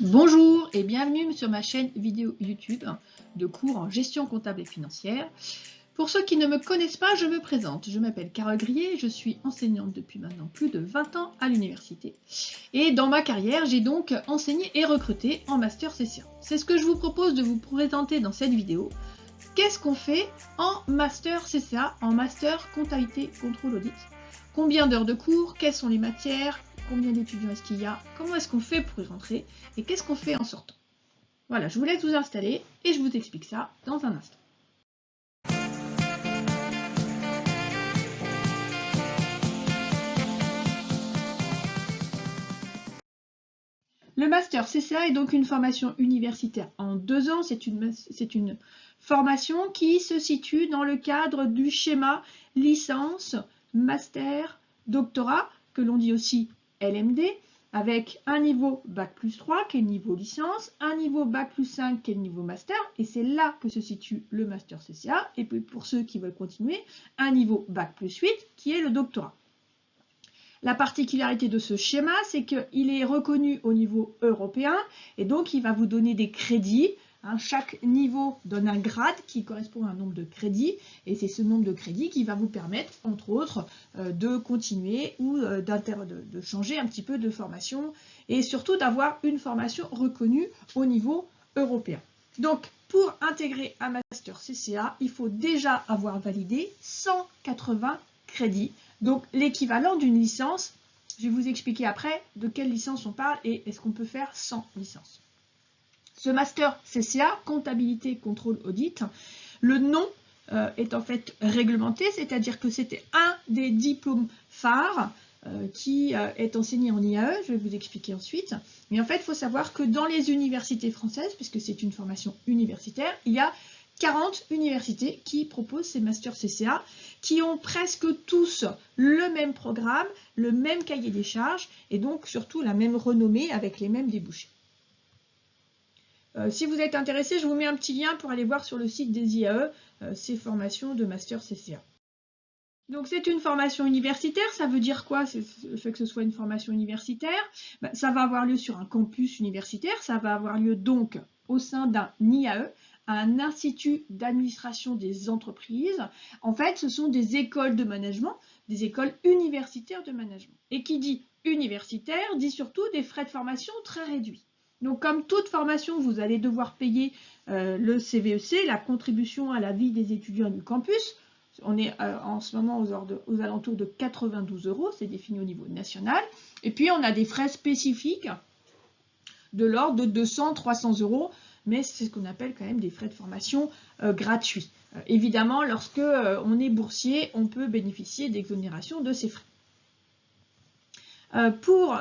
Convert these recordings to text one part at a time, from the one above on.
Bonjour et bienvenue sur ma chaîne vidéo YouTube de cours en gestion comptable et financière. Pour ceux qui ne me connaissent pas, je me présente. Je m'appelle Carole Grier, je suis enseignante depuis maintenant plus de 20 ans à l'université. Et dans ma carrière, j'ai donc enseigné et recruté en Master CCA. C'est ce que je vous propose de vous présenter dans cette vidéo. Qu'est-ce qu'on fait en Master CCA, en Master Comptabilité, Contrôle, Audit? Combien d'heures de cours? Quelles sont les matières? Combien d'étudiants est-ce qu'il y a? Comment est-ce qu'on fait pour y rentrer? Et qu'est-ce qu'on fait en sortant? Voilà, je vous laisse vous installer et je vous explique ça dans un instant. Le Master CCA est donc une formation universitaire en 2 ans. C'est une formation qui se situe dans le cadre du schéma licence, master, doctorat, que l'on dit aussi LMD, avec un niveau Bac+3 qui est le niveau licence, un niveau Bac+5 qui est le niveau master, et c'est là que se situe le Master CCA, et puis pour ceux qui veulent continuer, un niveau Bac+8 qui est le doctorat. La particularité de ce schéma, c'est qu'il est reconnu au niveau européen et donc il va vous donner des crédits. Chaque niveau donne un grade qui correspond à un nombre de crédits et c'est ce nombre de crédits qui va vous permettre, entre autres, de continuer ou de changer un petit peu de formation et surtout d'avoir une formation reconnue au niveau européen. Donc, pour intégrer un Master CCA, il faut déjà avoir validé 180 crédits. Donc l'équivalent d'une licence, je vais vous expliquer après de quelle licence on parle et est-ce qu'on peut faire sans licence. Ce Master CCA, Comptabilité, Contrôle, Audit, le nom est en fait réglementé, c'est-à-dire que c'était un des diplômes phares qui est enseigné en IAE, je vais vous expliquer ensuite. Mais en fait, il faut savoir que dans les universités françaises, puisque c'est une formation universitaire, il y a 40 universités qui proposent ces Masters CCA, qui ont presque tous le même programme, le même cahier des charges, et donc surtout la même renommée avec les mêmes débouchés. Si vous êtes intéressé, je vous mets un petit lien pour aller voir sur le site des IAE ces formations de Master CCA. Donc c'est une formation universitaire, ça veut dire quoi, le fait que ce soit une formation universitaire? Ça va avoir lieu sur un campus universitaire, ça va avoir lieu donc au sein d'un IAE, un institut d'administration des entreprises. En fait, ce sont des écoles de management, des écoles universitaires de management. Et qui dit universitaire, dit surtout des frais de formation très réduits. Donc comme toute formation, vous allez devoir payer le CVEC, la contribution à la vie des étudiants du campus. On est en ce moment aux alentours de 92 €, c'est défini au niveau national. Et puis on a des frais spécifiques de l'ordre de 200-300 €, mais c'est ce qu'on appelle quand même des frais de formation gratuits. Évidemment, lorsque on est boursier, on peut bénéficier d'exonération de ces frais. Pour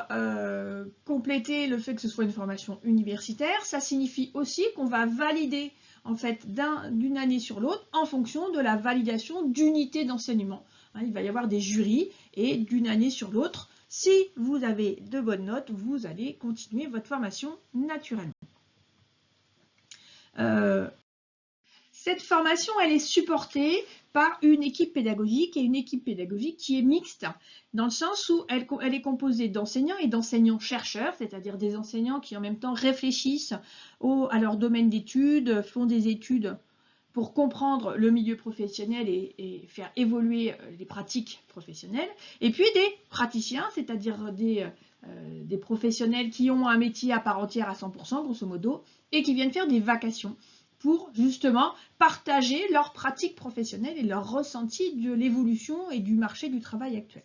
compléter le fait que ce soit une formation universitaire, ça signifie aussi qu'on va valider en fait d'une année sur l'autre en fonction de la validation d'unités d'enseignement. Il va y avoir des jurys et d'une année sur l'autre, si vous avez de bonnes notes, vous allez continuer votre formation naturellement. Cette formation, elle est supportée par une équipe pédagogique et une équipe pédagogique qui est mixte, dans le sens où elle est composée d'enseignants et d'enseignants-chercheurs, c'est-à-dire des enseignants qui en même temps réfléchissent à leur domaine d'études, font des études pour comprendre le milieu professionnel et faire évoluer les pratiques professionnelles, et puis des praticiens, c'est-à-dire des professionnels qui ont un métier à part entière à 100%, grosso modo, et qui viennent faire des vacations pour justement partager leurs pratiques professionnelles et leurs ressentis de l'évolution et du marché du travail actuel.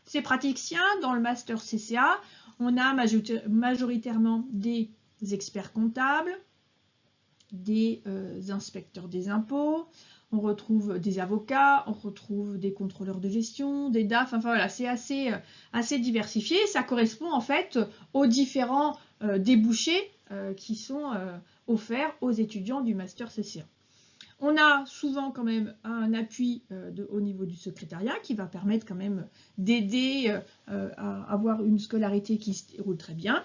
Ces praticiens, dans le Master CCA, on a majoritairement des experts comptables, des inspecteurs des impôts, on retrouve des avocats, on retrouve des contrôleurs de gestion, des DAF, enfin voilà, c'est assez diversifié. Ça correspond en fait aux différents débouchés qui sont offerts aux étudiants du Master CCA. On a souvent quand même un appui au niveau du secrétariat qui va permettre quand même d'aider à avoir une scolarité qui se déroule très bien.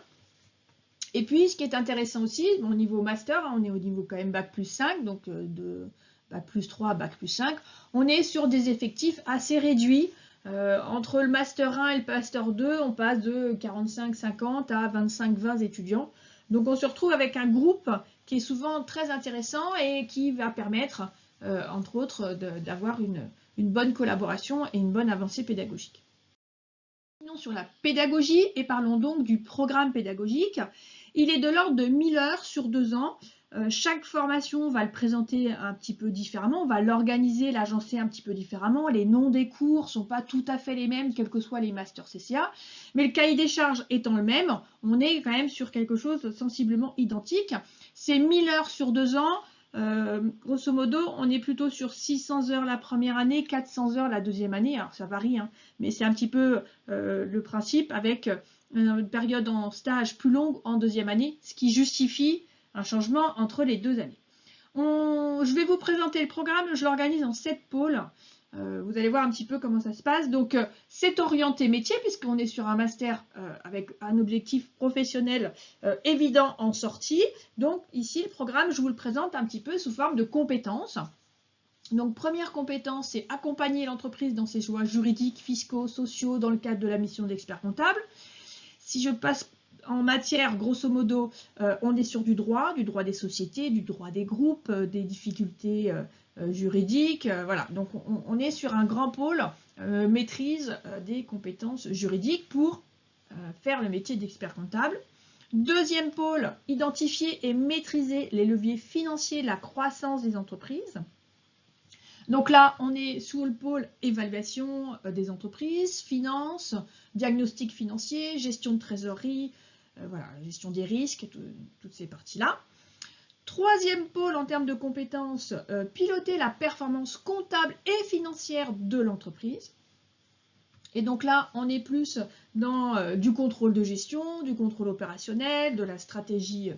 Et puis, ce qui est intéressant aussi, au niveau master, on est au niveau quand même Bac+5, donc de Bac+3 à Bac+5, on est sur des effectifs assez réduits. Entre le Master 1 et le Master 2, on passe de 45-50 à 25-20 étudiants. Donc on se retrouve avec un groupe qui est souvent très intéressant et qui va permettre, entre autres, d'avoir une bonne collaboration et une bonne avancée pédagogique. Continuons sur la pédagogie et parlons donc du programme pédagogique. Il est de l'ordre de 1000 heures sur 2 ans. Chaque formation va le présenter un petit peu différemment, on va l'organiser, l'agencer un petit peu différemment. Les noms des cours ne sont pas tout à fait les mêmes, quels que soient les masters CCA, mais le cahier des charges étant le même, on est quand même sur quelque chose de sensiblement identique. C'est 1000 heures sur 2 ans. Grosso modo, on est plutôt sur 600 heures la première année, 400 heures la deuxième année. Alors ça varie, hein, mais c'est un petit peu le principe avec une période en stage plus longue en deuxième année, ce qui justifie un changement entre les 2 années. Je vais vous présenter le programme, je l'organise en 7 pôles. Vous allez voir un petit peu comment ça se passe. Donc, c'est orienté métier, puisqu'on est sur un master avec un objectif professionnel évident en sortie. Donc, ici, le programme, je vous le présente un petit peu sous forme de compétences. Donc, première compétence, c'est accompagner l'entreprise dans ses choix juridiques, fiscaux, sociaux, dans le cadre de la mission d'expert comptable. Si je passe en matière, grosso modo, on est sur du droit des sociétés, du droit des groupes, des difficultés juridiques. Voilà, donc on est sur un grand pôle maîtrise des compétences juridiques pour faire le métier d'expert comptable. Deuxième pôle, identifier et maîtriser les leviers financiers de la croissance des entreprises. Donc là, on est sous le pôle évaluation des entreprises, finance, diagnostic financier, gestion de trésorerie, voilà, gestion des risques, toutes ces parties-là. Troisième pôle en termes de compétences, piloter la performance comptable et financière de l'entreprise. Et donc là, on est plus dans du contrôle de gestion, du contrôle opérationnel, de la stratégie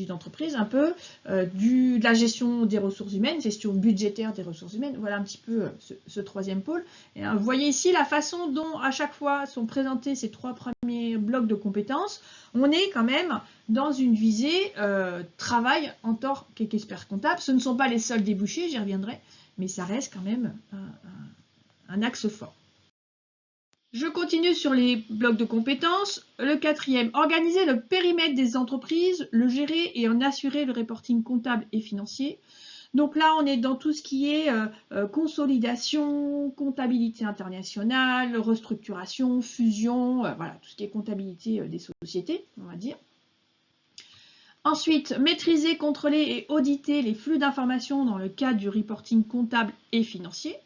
d'entreprise un peu, de la gestion des ressources humaines, gestion budgétaire des ressources humaines. Voilà un petit peu ce troisième pôle. Et, vous voyez ici la façon dont à chaque fois sont présentés ces 3 premiers blocs de compétences. On est quand même dans une visée travail en tant qu'expert comptable. Ce ne sont pas les seuls débouchés, j'y reviendrai, mais ça reste quand même un axe fort. Je continue sur les blocs de compétences. Le 4e, organiser le périmètre des entreprises, le gérer et en assurer le reporting comptable et financier. Donc là, on est dans tout ce qui est consolidation, comptabilité internationale, restructuration, fusion, voilà, tout ce qui est comptabilité des sociétés, on va dire. Ensuite, maîtriser, contrôler et auditer les flux d'informations dans le cadre du reporting comptable et financier.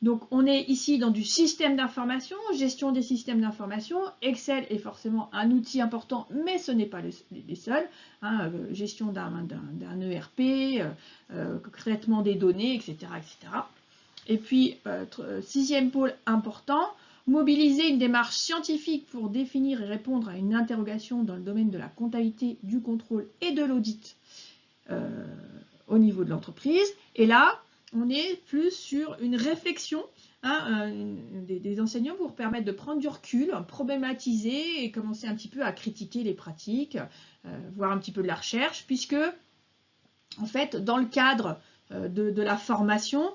Donc, on est ici dans du système d'information, gestion des systèmes d'information. Excel est forcément un outil important, mais ce n'est pas les seuls. Hein, gestion d'un ERP, traitement des données, etc., etc. Et puis, 6e pôle important, mobiliser une démarche scientifique pour définir et répondre à une interrogation dans le domaine de la comptabilité, du contrôle et de l'audit au niveau de l'entreprise. Et là, on est plus sur une réflexion des enseignants pour permettre de prendre du recul, problématiser et commencer un petit peu à critiquer les pratiques, voir un petit peu de la recherche, puisque, en fait, dans le cadre de la formation,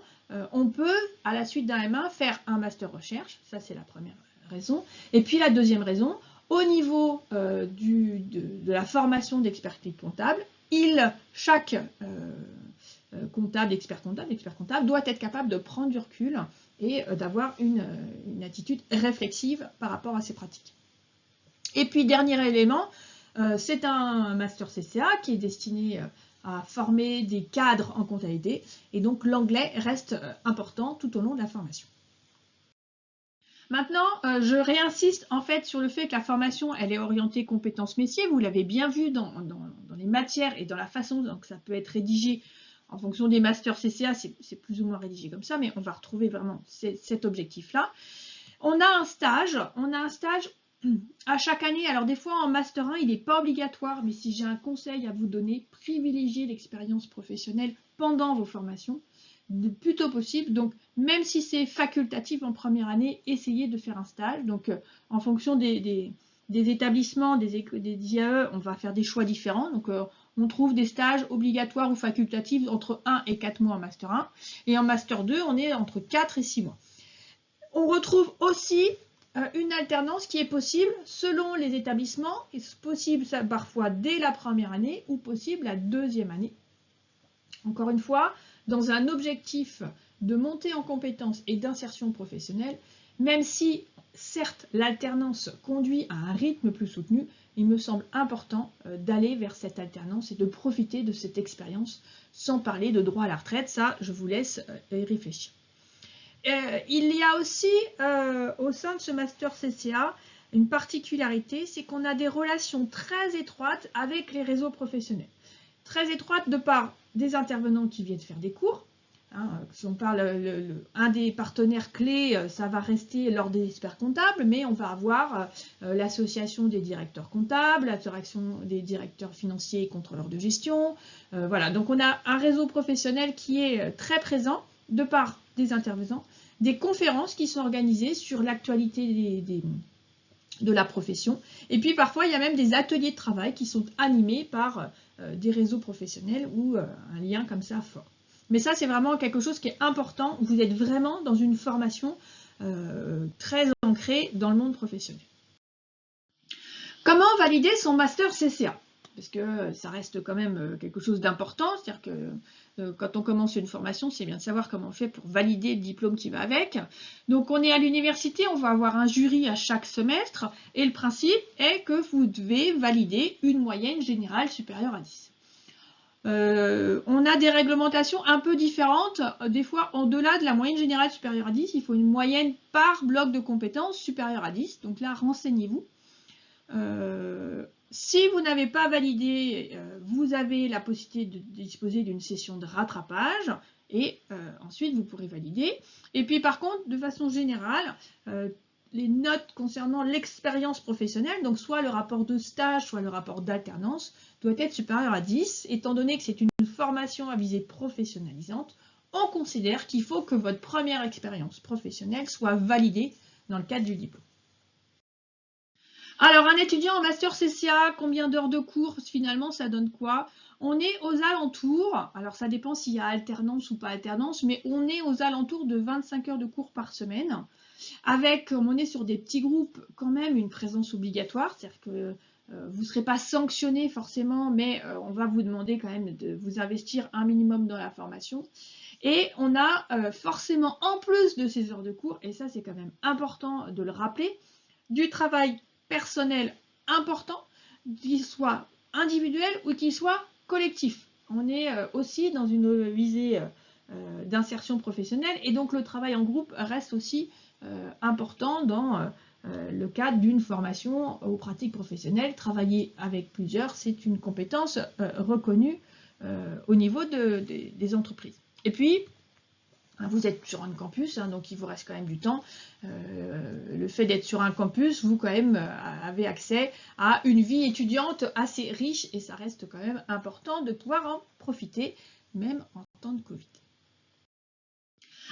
on peut, à la suite d'un M1, faire un master recherche, ça c'est la première raison. Et puis la deuxième raison, au niveau de la formation d'expertise comptable, chaque expert comptable doit être capable de prendre du recul et d'avoir une attitude réflexive par rapport à ces pratiques. Et puis, dernier élément, c'est un master CCA qui est destiné à former des cadres en comptabilité, et donc l'anglais reste important tout au long de la formation. Maintenant, je réinsiste en fait sur le fait que la formation, elle est orientée compétences métiers. Vous l'avez bien vu dans les matières et dans la façon dont ça peut être rédigé. En fonction des masters CCA, c'est plus ou moins rédigé comme ça, mais on va retrouver vraiment cet objectif-là. On a un stage à chaque année. Alors des fois en master 1, il n'est pas obligatoire, mais si j'ai un conseil à vous donner, privilégiez l'expérience professionnelle pendant vos formations, le plus tôt possible. Donc même si c'est facultatif en première année, essayez de faire un stage. Donc en fonction des établissements, des IAE, on va faire des choix différents. Donc on trouve des stages obligatoires ou facultatifs entre 1 et 4 mois en Master 1. Et en Master 2, on est entre 4 et 6 mois. On retrouve aussi une alternance qui est possible selon les établissements, et possible ça, parfois dès la première année ou possible la deuxième année. Encore une fois, dans un objectif de montée en compétences et d'insertion professionnelle, même si certes l'alternance conduit à un rythme plus soutenu, il me semble important d'aller vers cette alternance et de profiter de cette expérience, sans parler de droit à la retraite. Ça, je vous laisse y réfléchir. Il y a aussi au sein de ce master CCA une particularité, c'est qu'on a des relations très étroites avec les réseaux professionnels. Très étroites de par des intervenants qui viennent faire des cours. Hein, si on parle, un des partenaires clés, ça va rester l'ordre des experts comptables, mais on va avoir l'association des directeurs comptables, l'association des directeurs financiers et contrôleurs de gestion. Voilà, donc on a un réseau professionnel qui est très présent de par des intervenants, des conférences qui sont organisées sur l'actualité de la profession. Et puis parfois, il y a même des ateliers de travail qui sont animés par des réseaux professionnels ou un lien comme ça fort. Mais ça, c'est vraiment quelque chose qui est important. Vous êtes vraiment dans une formation très ancrée dans le monde professionnel. Comment valider son master CCA? Parce que ça reste quand même quelque chose d'important. C'est-à-dire que quand on commence une formation, c'est bien de savoir comment on fait pour valider le diplôme qui va avec. Donc on est à l'université, on va avoir un jury à chaque semestre. Et le principe est que vous devez valider une moyenne générale supérieure à 10. On a des réglementations un peu différentes. Des fois, au-delà de la moyenne générale supérieure à 10, il faut une moyenne par bloc de compétences supérieure à 10. Donc là, renseignez-vous. Si vous n'avez pas validé, vous avez la possibilité de disposer d'une session de rattrapage et ensuite vous pourrez valider. Et puis par contre, de façon générale, les notes concernant l'expérience professionnelle, donc soit le rapport de stage, soit le rapport d'alternance, doit être supérieur à 10. Étant donné que c'est une formation à visée professionnalisante, on considère qu'il faut que votre première expérience professionnelle soit validée dans le cadre du diplôme. Alors, un étudiant en master CCA, combien d'heures de cours, finalement, ça donne quoi? On est aux alentours, alors ça dépend s'il y a alternance ou pas alternance, mais on est aux alentours de 25 heures de cours par semaine, avec, comme on est sur des petits groupes, quand même une présence obligatoire, c'est-à-dire que vous ne serez pas sanctionné forcément, mais on va vous demander quand même de vous investir un minimum dans la formation. Et on a forcément, en plus de ces heures de cours, et ça c'est quand même important de le rappeler, du travail personnel important, qu'il soit individuel ou qu'il soit collectif. On est aussi dans une visée d'insertion professionnelle et donc le travail en groupe reste aussi important dans le cadre d'une formation aux pratiques professionnelles. Travailler avec plusieurs, c'est une compétence reconnue au niveau des entreprises. Et puis, vous êtes sur un campus, hein, donc il vous reste quand même du temps. Le fait d'être sur un campus, vous quand même avez accès à une vie étudiante assez riche et ça reste quand même important de pouvoir en profiter, même en temps de Covid.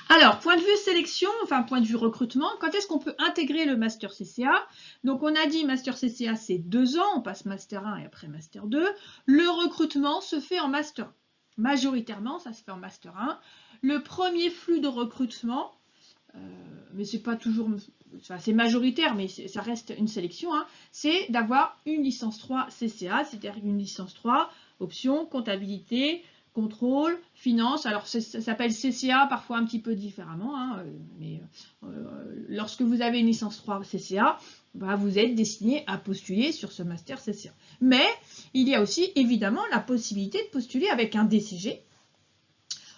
Alors, point de vue sélection, enfin point de vue recrutement, quand est-ce qu'on peut intégrer le Master CCA? Donc on a dit Master CCA c'est 2 ans, on passe Master 1 et après Master 2. Le recrutement se fait en Master 1. Majoritairement, ça se fait en Master 1. Le premier flux de recrutement, mais c'est pas toujours, enfin, c'est majoritaire, mais ça reste une sélection, hein, c'est d'avoir une licence 3 CCA, c'est-à-dire une licence 3, option, comptabilité, contrôle, finance. Alors ça s'appelle CCA parfois un petit peu différemment, hein, mais lorsque vous avez une licence 3 CCA, bah, vous êtes destiné à postuler sur ce master CCA. Mais il y a aussi évidemment la possibilité de postuler avec un DCG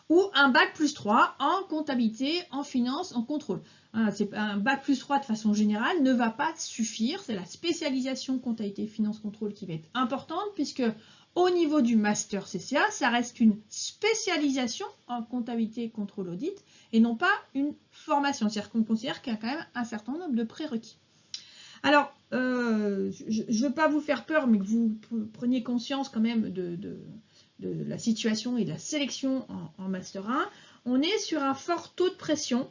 ou un bac plus 3 en comptabilité, en finance, en contrôle. Un bac plus 3 de façon générale ne va pas suffire, c'est la spécialisation comptabilité, finance, contrôle qui va être importante puisque au niveau du master CCA, ça reste une spécialisation en comptabilité, contrôle, audit et non pas une formation. C'est-à-dire qu'on considère qu'il y a quand même un certain nombre de prérequis. Alors, je ne veux pas vous faire peur, mais que vous preniez conscience quand même de la situation et de la sélection en Master 1. On est sur un fort taux de pression.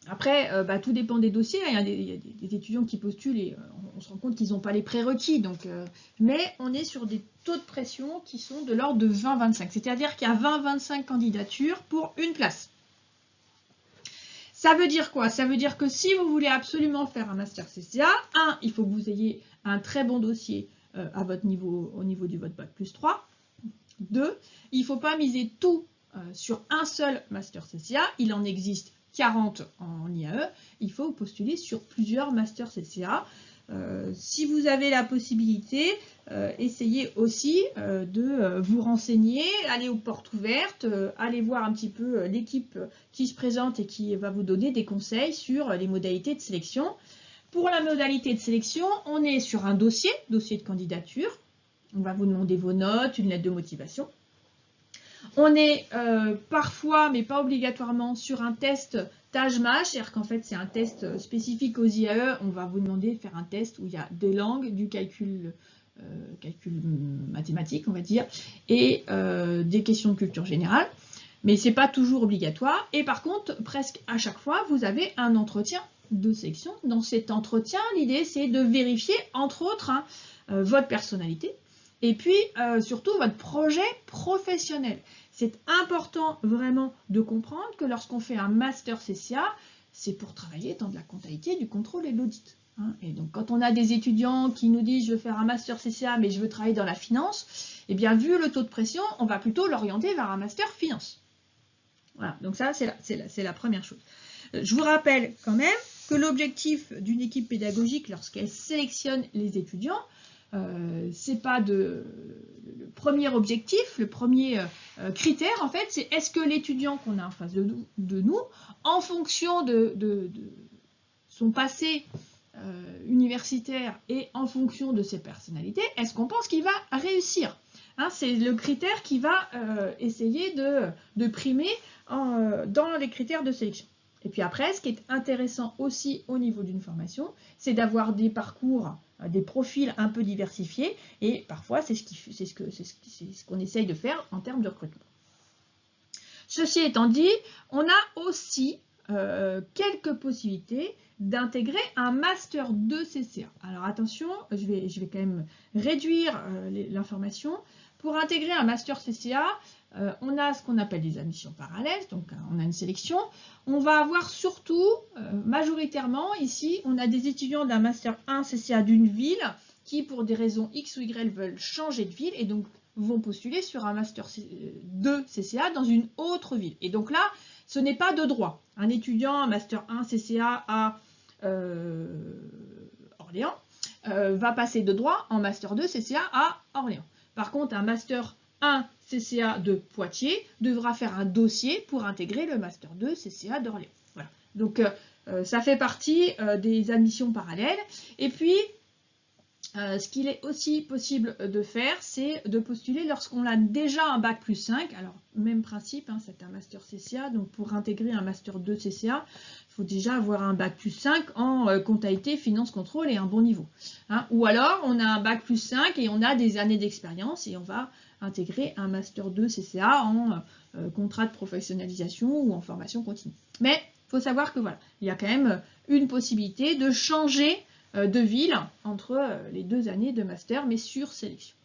Après, tout dépend des dossiers. Il y a des étudiants qui postulent et on se rend compte qu'ils n'ont pas les prérequis. Donc, mais on est sur des taux de pression qui sont de l'ordre de 20-25. C'est-à-dire qu'il y a 20-25 candidatures pour une place. Ça veut dire quoi? Ça veut dire que si vous voulez absolument faire un master CCA, il faut que vous ayez un très bon dossier à votre niveau, au niveau du votre bac plus 3. 2, il ne faut pas miser tout sur un seul master CCA. Il en existe 40 en IAE. Il faut postuler sur plusieurs masters CCA. Si vous avez la possibilité, essayez aussi de vous renseigner, aller aux portes ouvertes, aller voir un petit peu l'équipe qui se présente et qui va vous donner des conseils sur les modalités de sélection. Pour la modalité de sélection, on est sur un dossier de candidature. On va vous demander vos notes, une lettre de motivation. On est parfois, mais pas obligatoirement, sur un test TAGE-MAGE, c'est-à-dire qu'en fait c'est un test spécifique aux IAE. On va vous demander de faire un test où il y a des langues, du calcul mathématique, on va dire, et des questions de culture générale. Mais ce n'est pas toujours obligatoire. Et par contre, presque à chaque fois, vous avez un entretien de sélection. Dans cet entretien, l'idée c'est de vérifier, entre autres, votre personnalité, et puis surtout votre projet professionnel. C'est important vraiment de comprendre que lorsqu'on fait un master CCA, c'est pour travailler dans de la comptabilité, du contrôle et de l'audit. Et donc quand on a des étudiants qui nous disent je veux faire un master CCA mais je veux travailler dans la finance, eh bien vu le taux de pression, on va plutôt l'orienter vers un master finance. Voilà, donc ça c'est la première chose. Je vous rappelle quand même que l'objectif d'une équipe pédagogique lorsqu'elle sélectionne les étudiants, c'est pas le premier objectif, le premier critère en fait, c'est est-ce que l'étudiant qu'on a en face de nous en fonction de son passé universitaire et en fonction de ses personnalités, est-ce qu'on pense qu'il va réussir? C'est le critère qui va essayer de primer dans les critères de sélection. Et puis après, ce qui est intéressant aussi au niveau d'une formation, c'est d'avoir des parcours, des profils un peu diversifiés, et parfois c'est ce qu'on essaye de faire en termes de recrutement. Ceci étant dit, on a aussi quelques possibilités d'intégrer un Master 2 CCA. Alors attention, je vais quand même réduire l'information. Pour intégrer un Master CCA, on a ce qu'on appelle des admissions parallèles, donc on a une sélection. On va avoir surtout, majoritairement, ici, on a des étudiants d'un Master 1 CCA d'une ville qui, pour des raisons X ou Y, veulent changer de ville et donc vont postuler sur un Master 2 CCA dans une autre ville. Et donc là, ce n'est pas de droit. Un étudiant, un Master 1 CCA à Orléans, va passer de droit en Master 2 CCA à Orléans. Par contre, un Master 1 CCA de Poitiers devra faire un dossier pour intégrer le Master 2 CCA d'Orléans. Voilà. Donc, ça fait partie des admissions parallèles. Et puis, ce qu'il est aussi possible de faire, c'est de postuler lorsqu'on a déjà un bac plus 5. Alors, même principe, c'est un Master CCA. Donc, pour intégrer un Master 2 CCA, il faut déjà avoir un bac plus 5 en comptabilité, finance, contrôle et un bon niveau. Ou alors, on a un bac plus 5 et on a des années d'expérience et on va intégrer un Master 2 CCA en contrat de professionnalisation ou en formation continue. Mais il faut savoir que voilà, il y a quand même une possibilité de changer de ville entre les 2 années de master, mais sur sélection.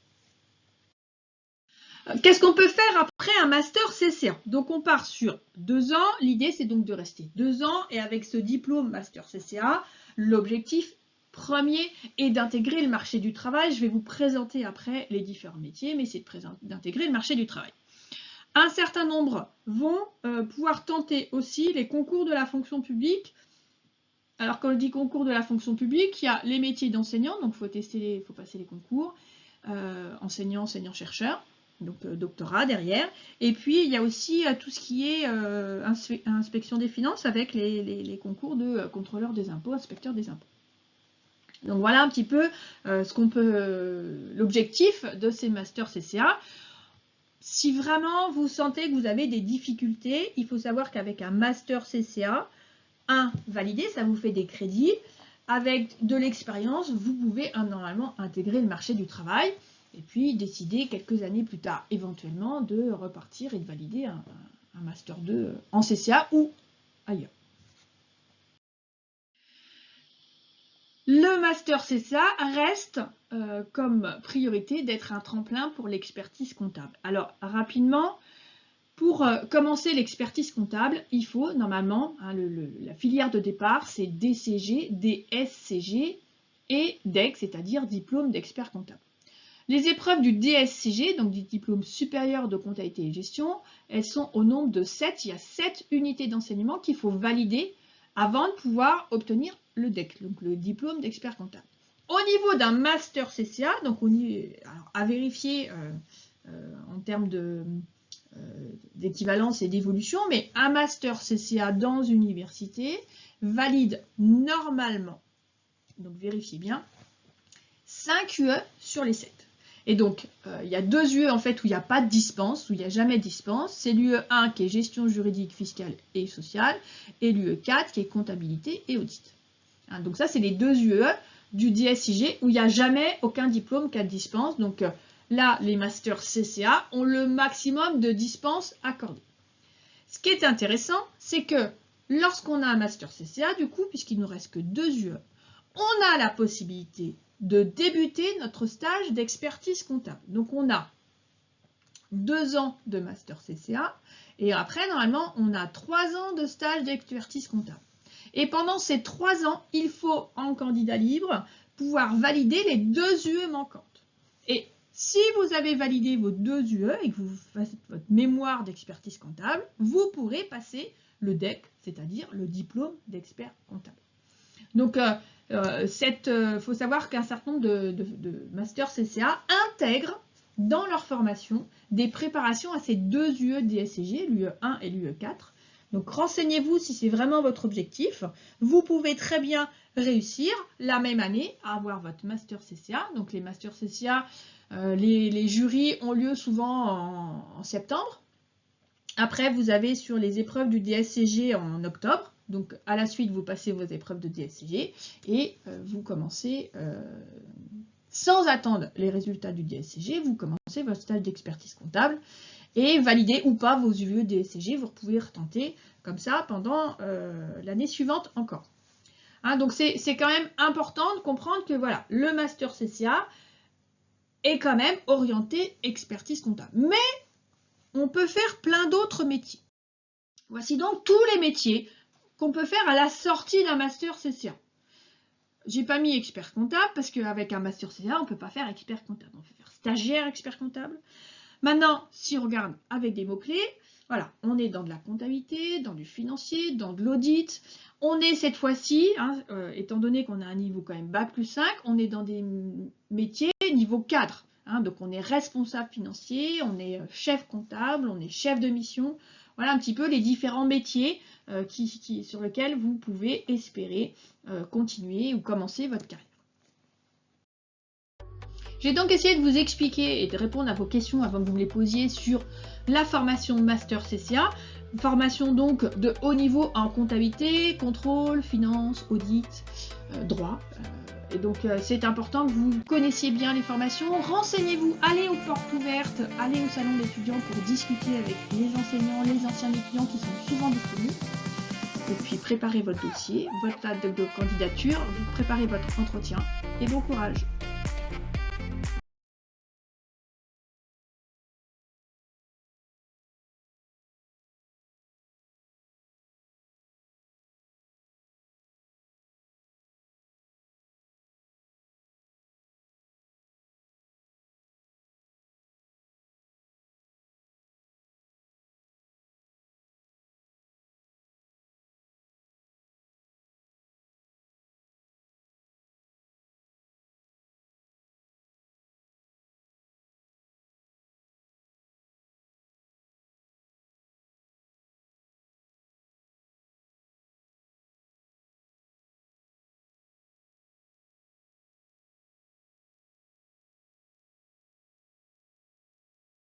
Qu'est-ce qu'on peut faire après un master CCA? Donc on part sur 2 ans, l'idée c'est donc de rester 2 ans, et avec ce diplôme master CCA, l'objectif premier est d'intégrer le marché du travail. Je vais vous présenter après les différents métiers, mais c'est d'intégrer le marché du travail. Un certain nombre vont pouvoir tenter aussi les concours de la fonction publique. Alors, quand je dis concours de la fonction publique, il y a les métiers d'enseignant, donc il faut passer les concours, enseignant, enseignant-chercheur, donc doctorat derrière. Et puis, il y a aussi tout ce qui est inspection des finances avec les concours de contrôleur des impôts, inspecteur des impôts. Donc, voilà un petit peu l'objectif de ces masters CCA. Si vraiment vous sentez que vous avez des difficultés, il faut savoir qu'avec un master CCA, validé, ça vous fait des crédits. Avec de l'expérience, vous pouvez normalement intégrer le marché du travail et puis décider quelques années plus tard, éventuellement, de repartir et de valider un Master 2 en CCA ou ailleurs. Le Master CCA reste comme priorité d'être un tremplin pour l'expertise comptable. Alors, rapidement, Pour commencer l'expertise comptable, il faut normalement, hein, la filière de départ, c'est DCG, DSCG et DEC, c'est-à-dire diplôme d'expert comptable. Les épreuves du DSCG, donc du diplôme supérieur de comptabilité et gestion, elles sont au nombre de 7. Il y a 7 unités d'enseignement qu'il faut valider avant de pouvoir obtenir le DEC, donc le diplôme d'expert comptable. Au niveau d'un master CCA, donc alors, à vérifier en termes d'équivalence et d'évolution, mais un master CCA dans une université valide normalement, donc vérifiez bien, 5 UE sur les 7. Et donc, il y a 2 UE en fait où il n'y a pas de dispense, où il n'y a jamais de dispense. C'est l'UE1 qui est gestion juridique, fiscale et sociale, et l'UE4 qui est comptabilité et audit. Hein, donc ça, c'est les 2 UE du DSCG où il n'y a jamais aucun diplôme qui a de dispense. Donc là, les masters CCA ont le maximum de dispenses accordées. Ce qui est intéressant, c'est que lorsqu'on a un master CCA, du coup, puisqu'il ne nous reste que 2 UE, on a la possibilité de débuter notre stage d'expertise comptable. Donc on a 2 ans de master CCA et après, normalement, on a 3 ans de stage d'expertise comptable. Et pendant ces 3 ans, il faut, en candidat libre, pouvoir valider les 2 UE manquantes. Et si vous avez validé vos 2 UE et que vous faites votre mémoire d'expertise comptable, vous pourrez passer le DEC, c'est-à-dire le diplôme d'expert comptable. Donc, faut savoir qu'un certain nombre de masters CCA intègrent dans leur formation des préparations à ces 2 UE DSCG, l'UE1 et l'UE4. Donc, renseignez-vous si c'est vraiment votre objectif. Vous pouvez très bien réussir la même année à avoir votre master CCA. Donc, les masters CCA, les jurys ont lieu souvent en septembre. Après, vous avez sur les épreuves du DSCG en octobre. Donc, à la suite, vous passez vos épreuves de DSCG et vous commencez, sans attendre les résultats du DSCG, vous commencez votre stage d'expertise comptable et valider ou pas vos UE DSCG. Vous pouvez retenter comme ça pendant l'année suivante encore. Hein, donc, c'est quand même important de comprendre que voilà, le master CCA est quand même orienté expertise comptable. Mais on peut faire plein d'autres métiers. Voici donc tous les métiers qu'on peut faire à la sortie d'un master CCA. J'ai pas mis expert comptable parce qu'avec un master CCA, on ne peut pas faire expert comptable. On peut faire stagiaire expert comptable. Maintenant, si on regarde avec des mots-clés, voilà, on est dans de la comptabilité, dans du financier, dans de l'audit. On est cette fois-ci, hein, étant donné qu'on a un niveau quand même Bac plus 5, on est dans des métiers niveau cadre. Hein, donc on est responsable financier, on est chef comptable, on est chef de mission. Voilà un petit peu les différents métiers sur lesquels vous pouvez espérer continuer ou commencer votre carrière. J'ai donc essayé de vous expliquer et de répondre à vos questions avant que vous me les posiez sur la formation Master CCA. Formation donc de haut niveau en comptabilité, contrôle, finance, audit, droit. Et donc c'est important que vous connaissiez bien les formations. Renseignez-vous, allez aux portes ouvertes, allez au salon d'étudiants pour discuter avec les enseignants, les anciens étudiants qui sont souvent disponibles. Et puis préparez votre dossier, votre date de candidature, vous préparez votre entretien et bon courage.